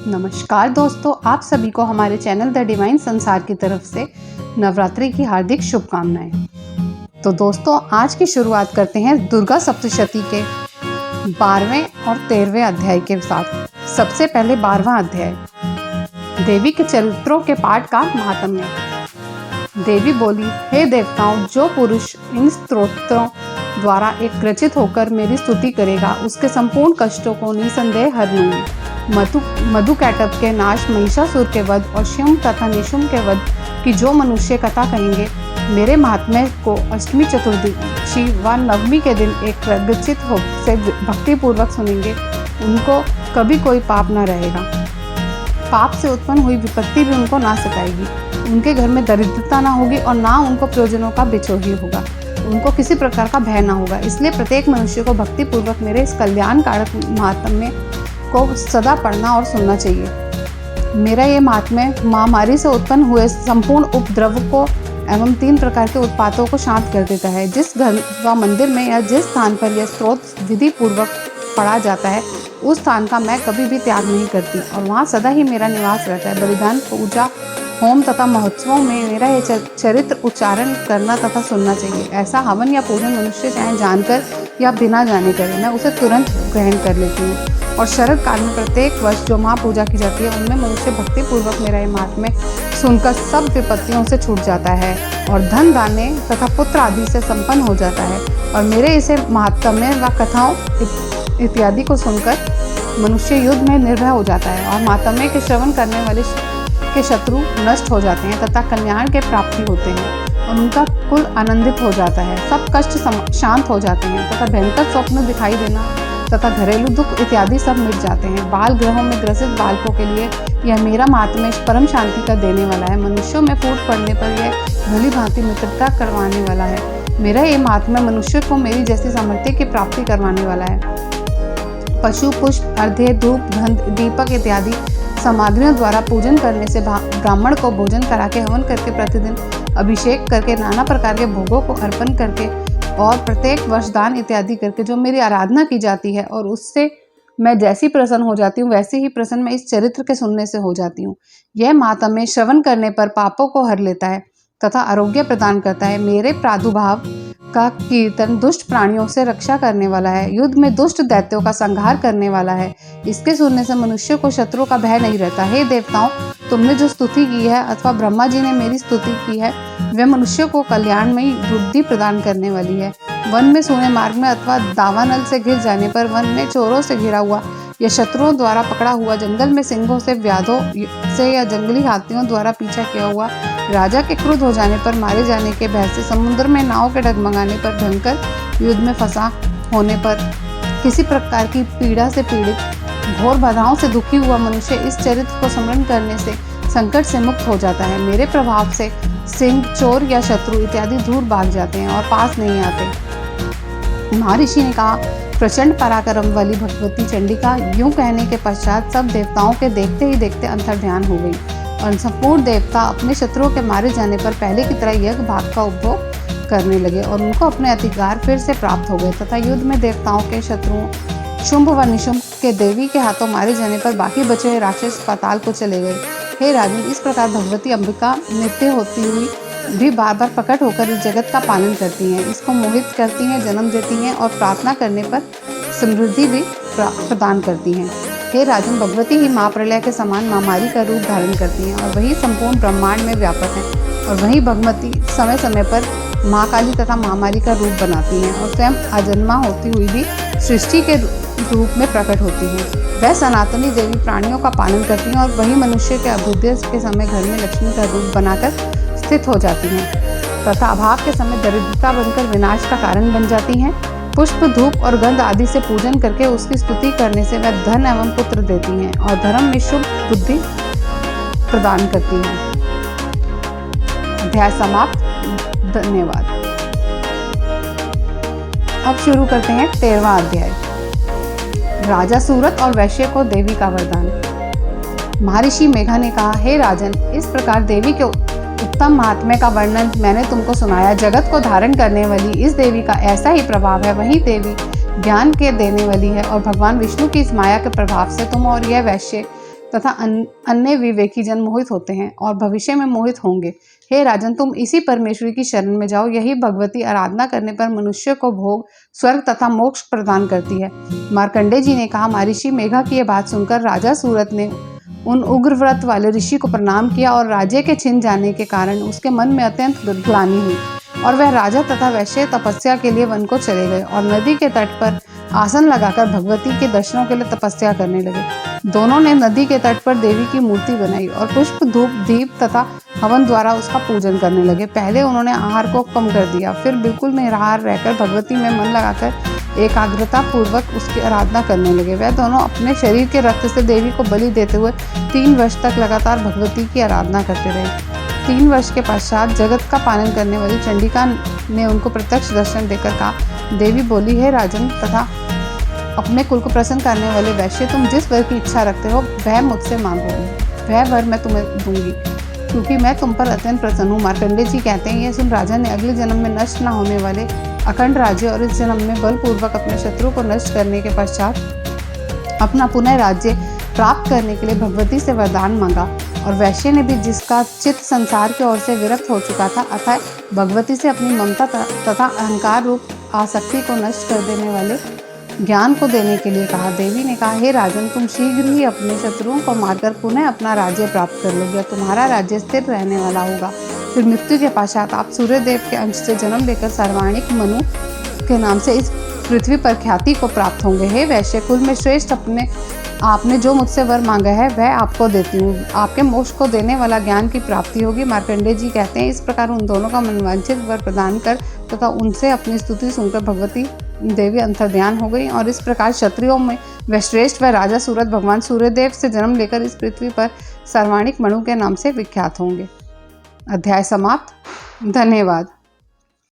नमस्कार दोस्तों, आप सभी को हमारे चैनल द डिवाइन संसार की तरफ से नवरात्रि की हार्दिक शुभकामनाएं। तो दोस्तों, आज की शुरुआत करते हैं दुर्गा सप्तशती के 12वें और 13वें अध्याय के साथ। सबसे पहले 12वां अध्याय, देवी के चरित्रों के पाठ का महात्म्य। देवी बोली, हे देवताओं, जो पुरुष इन स्तोत्रों द्वारा एक ग्रचित होकर मेरी स्तुति करेगा, उसके संपूर्ण कष्टों को निसंदेह हर लूंगी। मधुकैटभ के नाश, महिषासुर के वध और शुंभ तथा निशुंभ के वध की जो मनुष्य कथा कहेंगे, मेरे महात्म्य को अष्टमी, चतुर्दशी व नवमी के दिन एक प्रगचित हो से भक्तिपूर्वक सुनेंगे, उनको कभी कोई पाप न रहेगा। पाप से उत्पन्न हुई विपत्ति भी उनको ना सताएगी। उनके घर में दरिद्रता ना होगी और ना उनको प्रयोजनों का बिछोही होगा। उनको किसी प्रकार का भय ना होगा। इसलिए प्रत्येक मनुष्य को भक्तिपूर्वक मेरे इस कल्याणकारक महात्म्य को सदा पढ़ना और सुनना चाहिए। मेरा ये महात्म्य महामारी से उत्पन्न हुए संपूर्ण उपद्रव को एवं 3 प्रकार के उत्पातों को शांत कर देता है। जिस घर व मंदिर में या जिस स्थान पर यह स्त्रोत विधि पूर्वक पढ़ा जाता है, उस स्थान का मैं कभी भी त्याग नहीं करती और वहाँ सदा ही मेरा निवास रहता है। बलिदान, पूजा, होम तथा महोत्सवों में मेरा ये चरित्र उच्चारण करना तथा सुनना चाहिए। ऐसा हवन या पूजन मनुष्य चाहे जानकर या बिना जाने करे, मैं उसे तुरंत ग्रहण कर लेती हूँ। और शरद काल में प्रत्येक वर्ष जो महापूजा की जाती है, उनमें मनुष्य भक्तिपूर्वक मेरा ये महात्म्य सुनकर सब विपत्तियों से छूट जाता है और धन, धान्य तथा पुत्र आदि से संपन्न हो जाता है। और मेरे इसे महात्म्य व कथाओं इत्यादि को सुनकर मनुष्य युद्ध में निर्भय हो जाता है और महात्म्य के श्रवण करने वाले के शत्रु नष्ट हो जाते हैं तथा कल्याण के प्राप्ति होते हैं और उनका कुल आनंदित हो जाता है। सब कष्ट शांत हो जाते हैं तथा भयंकर स्वप्न दिखाई देना तथा घरेलू दुख इत्यादि सब मिट जाते हैं। बाल गृहों में ग्रसित बालकों के लिए यह मेरा महात्म्य परम शांति का देने वाला है। मनुष्यों में फूट पड़ने पर यह भली भांति मित्रता करवाने वाला है। मेरा ये महात्म्य मनुष्य को मेरी जैसी सामर्थ्य की प्राप्ति करवाने वाला है। पशु, पुष्प, अर्घ्य, धूप, गंध, दीपक इत्यादि सामग्रियों द्वारा पूजन करने से ब्राह्मण को भोजन करा के, हवन करके, प्रतिदिन अभिषेक करके, नाना प्रकार के भोगों को अर्पण करके और प्रत्येक वर्ष दान इत्यादि करके जो मेरी आराधना की जाती है और उससे मैं जैसी प्रसन्न हो जाती हूँ, वैसे ही प्रसन्न मैं इस चरित्र के सुनने से हो जाती हूँ। यह महात्म्य श्रवण करने पर पापों को हर लेता है तथा आरोग्य प्रदान करता है। मेरे प्रादुर्भाव का कीर्तन दुष्ट प्राणियों से रक्षा करने वाला है, युद्ध में दुष्ट दैत्यों का संहार करने वाला है। इसके सुनने से मनुष्य को शत्रुओं का भय नहीं रहता। हे देवताओं, तुमने जो स्तुति की है अथवा ब्रह्मा जी ने मेरी स्तुति की है, वह मनुष्य को कल्याण में वृद्धि प्रदान करने वाली है। वन में सूने मार्ग में अथवा दावानल से घिर जाने पर, वन में चोरों से घिरा हुआ या शत्रुओं द्वारा पकड़ा हुआ, जंगल में सिंहों से, व्याधों से या जंगली हाथियों द्वारा पीछा किया हुआ, राजा के क्रुद्ध हो जाने पर, मारे जाने के भय से, समुद्र में नाव के डगमगाने पर, भयंकर युद्ध में फंसा होने पर, किसी प्रकार की पीड़ा से पीड़ित, घोर बाधाओं से दुखी हुआ मनुष्य इस चरित्र को स्मरण करने से संकट से मुक्त हो जाता है। मेरे प्रभाव से सिंह, चोर या शत्रु इत्यादि दूर भाग जाते हैं और पास नहीं आते। महर्षि ने कहा, प्रचंड पराक्रम वाली भगवती चंडिका यूं कहने के पश्चात सब देवताओं के देखते ही देखते अंतर्ध्यान हो गई और संपूर्ण देवता अपने शत्रुओं के मारे जाने पर पहले की तरह यज्ञ भाग का उपभोग करने लगे और उनको अपने अधिकार फिर से प्राप्त हो गए तथा युद्ध में देवताओं के शत्रुओं शुंभ व निशुंभ के देवी के हाथों मारे जाने पर बाकी बचे हुए राक्षस पाताल को चले गए। हे राजन, इस प्रकार भगवती अंबिका नित्य होती हुई भी बार बार प्रकट होकर इस जगत का पालन करती हैं, इसको मोहित करती हैं, जन्म देती हैं और प्रार्थना करने पर समृद्धि भी प्रदान करती हैं। हे राजन, भगवती ही महाप्रलय के समान महामारी का रूप धारण करती हैं और वही संपूर्ण ब्रह्मांड में व्यापक हैं और वही भगवती समय समय पर महाकाली तथा महामारी का रूप बनाती हैं और स्वयं अजन्मा होती हुई भी सृष्टि के रूप में प्रकट होती हैं। वह सनातनी देवी प्राणियों का पालन करती हैं और वही मनुष्य के अभ्युदय के समय घर में लक्ष्मी का रूप बनाकर स्थित हो जाती हैं तथा अभाव के समय दरिद्रता बनकर विनाश का कारण बन जाती हैं। पुष्प, धूप और गंध आदि से पूजन करके उसकी स्तुति करने से वह धन एवं पुत्र देती हैं और धर्म में शुभ बुद्धि प्रदान करती हैं। अध्याय समाप्त। धन्यवाद। अब शुरू करते हैं 13वां अध्याय, राजा सूरत और वैश्य को देवी का वरदान। महर्षि मेघा ने कहा, हे राजन, इस प्रकार देवी के उत्तम महात्म्य का वर्णन मैंने तुमको सुनाया। जगत को धारण करने वाली इस देवी का ऐसा ही प्रभाव है। वही देवी ज्ञान के देने वाली है और भगवान विष्णु की इस माया के प्रभाव से तुम और यह वैश्य तथा अन्य विवेकी जन मोहित होते हैं और भविष्य में मोहित होंगे। हे राजन, तुम इसी परमेश्वरी की शरण में जाओ। यही भगवती आराधना करने पर मनुष्य को भोग, स्वर्ग तथा मोक्ष प्रदान करती है। मार्कंडेय जी ने कहा, महर्षि मेघा की यह बात सुनकर राजा सूरत ने उन उग्र व्रत वाले ऋषि को प्रणाम किया और राज्य के छिन जाने के कारण उसके मन में अत्यंत ग्लानि हुई और वह राजा तथा वैश्य तपस्या के लिए वन को चले गए और नदी के तट पर आसन लगाकर भगवती के दर्शनों के लिए तपस्या करने लगे। दोनों ने नदी के तट पर देवी की मूर्ति बनाई और पुष्प, धूप, दीप तथा हवन द्वारा उसका पूजन करने लगे। पहले उन्होंने आहार को कम कर दिया, फिर बिल्कुल निराहार रहकर भगवती में मन लगाकर एकाग्रता पूर्वक उसकी आराधना करने लगे। वह दोनों अपने शरीर के रक्त से देवी को बलि देते हुए 3 वर्ष तक लगातार भगवती की आराधना करते रहे। 3 वर्ष के पश्चात जगत का पालन करने वाली चंडिका ने उनको प्रत्यक्ष दर्शन देकर कहा, देवी बोली, हे राजन तथा अपने कुल को प्रसन्न करने वाले वैश्य, तुम जिस वर की इच्छा रखते हो वह मुझसे मांगोगे, वह वर मैं तुम्हें दूंगी, क्योंकि मैं तुम पर अत्यंत प्रसन्न हूँ। मार्कंडेय जी कहते हैं, यह सुन राजा ने अगले जन्म में नष्ट न होने वाले अखंड राज्य और इस जन्म में बलपूर्वक अपने शत्रु को नष्ट करने के पश्चात अपना पुनः राज्य प्राप्त करने के लिए भगवती से वरदान मांगा। और वैश्य ने भी, जिसका चित्त संसार की ओर से विरक्त हो चुका था, अतः भगवती से अपनी ममता तथा अहंकार रूप आसक्ति को नष्ट कर देने वाले ज्ञान को देने के लिए कहा। देवी ने कहा, हे राजन, तुम शीघ्र ही अपने शत्रुओं को मारकर पुनः अपना राज्य प्राप्त कर लोगे और तुम्हारा राज्य स्थिर रहने वाला होगा। फिर मृत्यु के पश्चात आप सूर्यदेव के अंश से जन्म लेकर सर्वाणिक मनु के नाम से इस पृथ्वी पर ख्याति को प्राप्त होंगे। हे वैश्य कुल में श्रेष्ठ, आपने जो मुझसे वर मांगा है वह आपको देती हूँ। आपके मोक्ष को देने वाला ज्ञान की प्राप्ति होगी। मार्कंडेय जी कहते हैं, इस प्रकार उन दोनों का मनवांछित वर प्रदान कर तथा उनसे अपनी स्तुति सुनकर भगवती देवी अंतर्ध्यान हो गई और इस प्रकार क्षत्रियों में वह श्रेष्ठ व राजा सूरत भगवान सूर्यदेव से जन्म लेकर इस पृथ्वी पर सर्वाणिक मनु के नाम से विख्यात होंगे। अध्याय समाप्त। धन्यवाद।